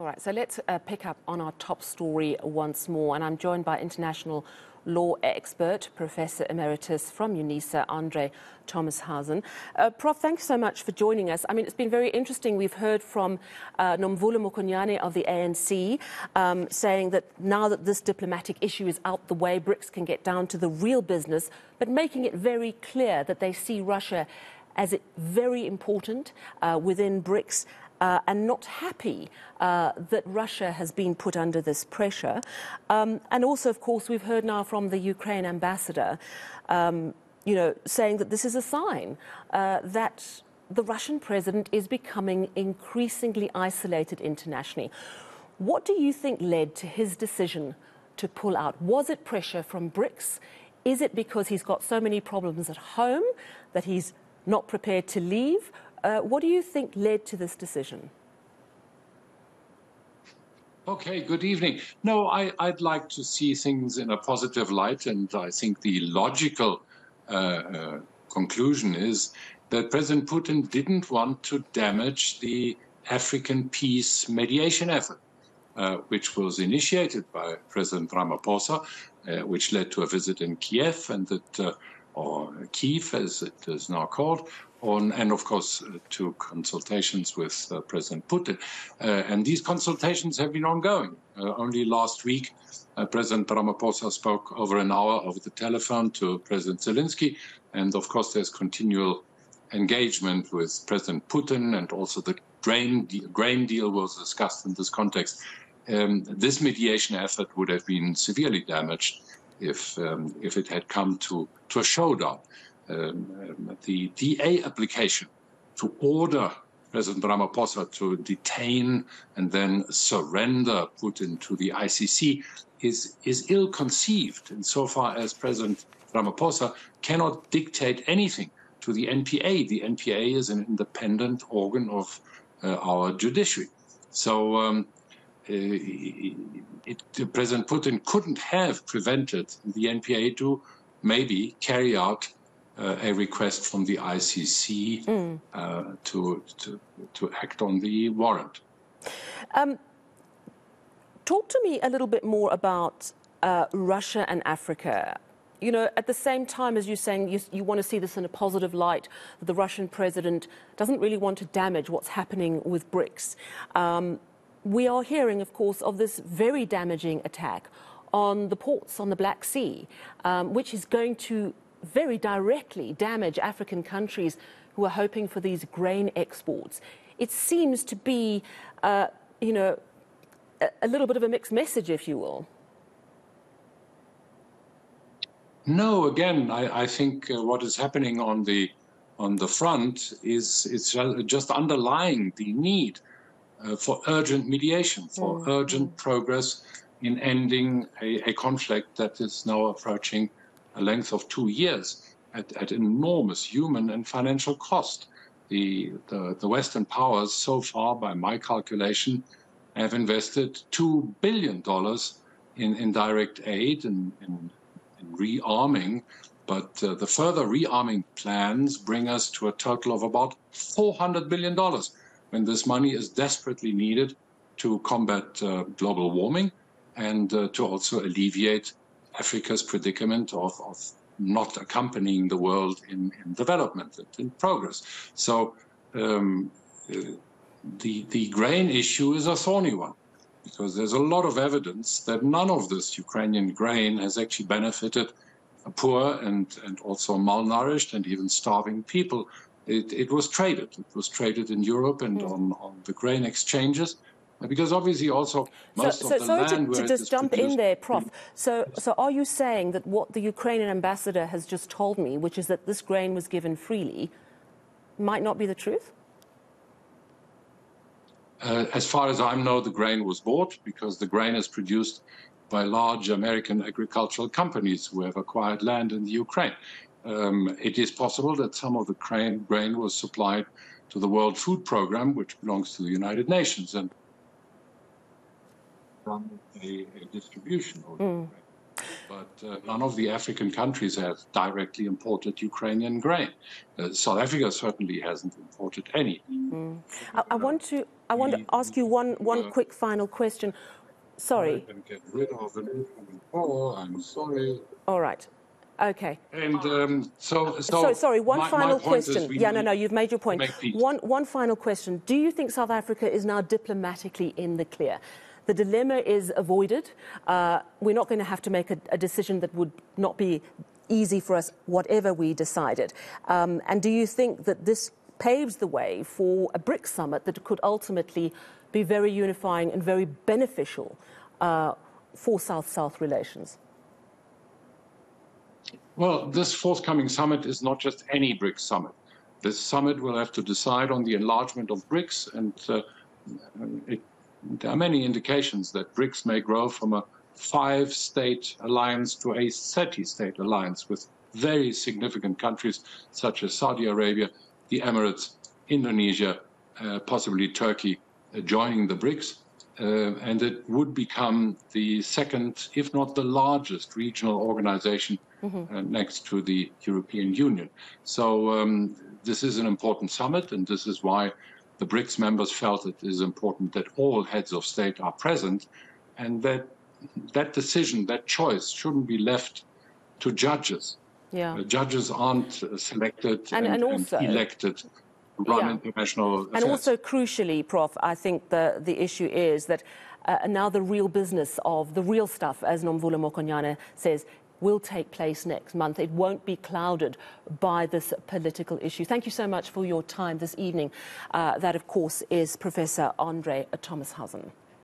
All right, so let's pick up on our top story once more. And I'm joined by international law expert, Professor Emeritus from Unisa, Thomashausen. Prof, thanks so much for joining us. I mean, it's been very interesting. We've heard from Nomvula Mokonyane of the ANC saying that now that this diplomatic issue is out the way, Brics can get down to the real business, but making it very clear that they see Russia as very important within Brics. And not happy that Russia has been put under this pressure. And also, of course, we've heard now from the Ukraine ambassador, saying that this is a sign that the Russian president is becoming increasingly isolated internationally. What do you think led to his decision to pull out? Was it pressure from Brics? Is it because he's got so many problems at home that he's not prepared to leave? What do you think led to this decision? Okay, good evening. No, I'd like to see things in a positive light, and I think the logical conclusion is that President Putin didn't want to damage the African peace mediation effort, which was initiated by President Ramaphosa, which led to a visit in Kiev, and or Kyiv, as it is now called, and of course to consultations with President Putin. And these consultations have been ongoing. Only last week, President Ramaphosa spoke over an hour over the telephone to President Zelensky, and of course there's continual engagement with President Putin, and also the grain deal was discussed in this context. This mediation effort would have been severely damaged if it had come to a showdown. The DA application to order President Ramaphosa to detain and then surrender Putin to the ICC is ill-conceived insofar as President Ramaphosa cannot dictate anything to the NPA. The NPA is an independent organ of our judiciary. So President Putin couldn't have prevented the NPA to maybe carry out a request from the ICC to act on the warrant. Talk to me a little bit more about Russia and Africa. You know, at the same time as you're saying you want to see this in a positive light, that the Russian president doesn't really want to damage what's happening with Brics. We are hearing, of course, of this very damaging attack on the ports on the Black Sea, which is going to very directly damage African countries who are hoping for these grain exports. It seems to be, a little bit of a mixed message, if you will. No, again, I think what is happening on the front is just underlying the need for urgent mediation, for urgent progress in ending a conflict that is now approaching a length of 2 years at enormous human and financial cost. The Western powers so far, by my calculation, have invested $2 billion in direct aid and in rearming, but the further rearming plans bring us to a total of about $400 billion, when this money is desperately needed to combat global warming and to also alleviate Africa's predicament of not accompanying the world in development and in progress. So the grain issue is a thorny one, because there's a lot of evidence that none of this Ukrainian grain has actually benefited poor and also malnourished and even starving people. It was traded. It was traded in Europe and on the grain exchanges, because obviously also most of the land where to just jump in there, Prof. So are you saying that what the Ukrainian ambassador has just told me, which is that this grain was given freely, might not be the truth? As far as I know, the grain was bought, because the grain is produced by large American agricultural companies who have acquired land in the Ukraine. It is possible that some of the grain was supplied to the World Food Program, which belongs to the United Nations, and a distribution of the grain. But none of the African countries have directly imported Ukrainian grain. South Africa certainly hasn't imported any. I want to ask you one quick final question. Sorry. I can get rid of an incoming call. I'm sorry. All right. Okay. And sorry. One final question. No. You've made your point. Make peace. One final question. Do you think South Africa is now diplomatically in the clear? The dilemma is avoided. We're not going to have to make a decision that would not be easy for us, whatever we decided. And do you think that this paves the way for a Brics summit that could ultimately be very unifying and very beneficial for South-South relations? Well, this forthcoming summit is not just any Brics summit. This summit will have to decide on the enlargement of Brics, and there are many indications that Brics may grow from a 5-state alliance to a 30-state alliance with very significant countries such as Saudi Arabia, the Emirates, Indonesia, possibly Turkey joining the Brics. And it would become the second, if not the largest, regional organization next to the European Union. So this is an important summit, and this is why the Brics members felt it is important that all heads of state are present, and that decision, that choice, shouldn't be left to judges. Yeah. Judges aren't selected and also elected to run international affairs. And also, crucially, Prof, I think the issue is that now the real business of the real stuff, as Nomvula Mokonyane says, will take place next month. It won't be clouded by this political issue. Thank you so much for your time this evening. That, of course, is Professor Andre Thomashausen.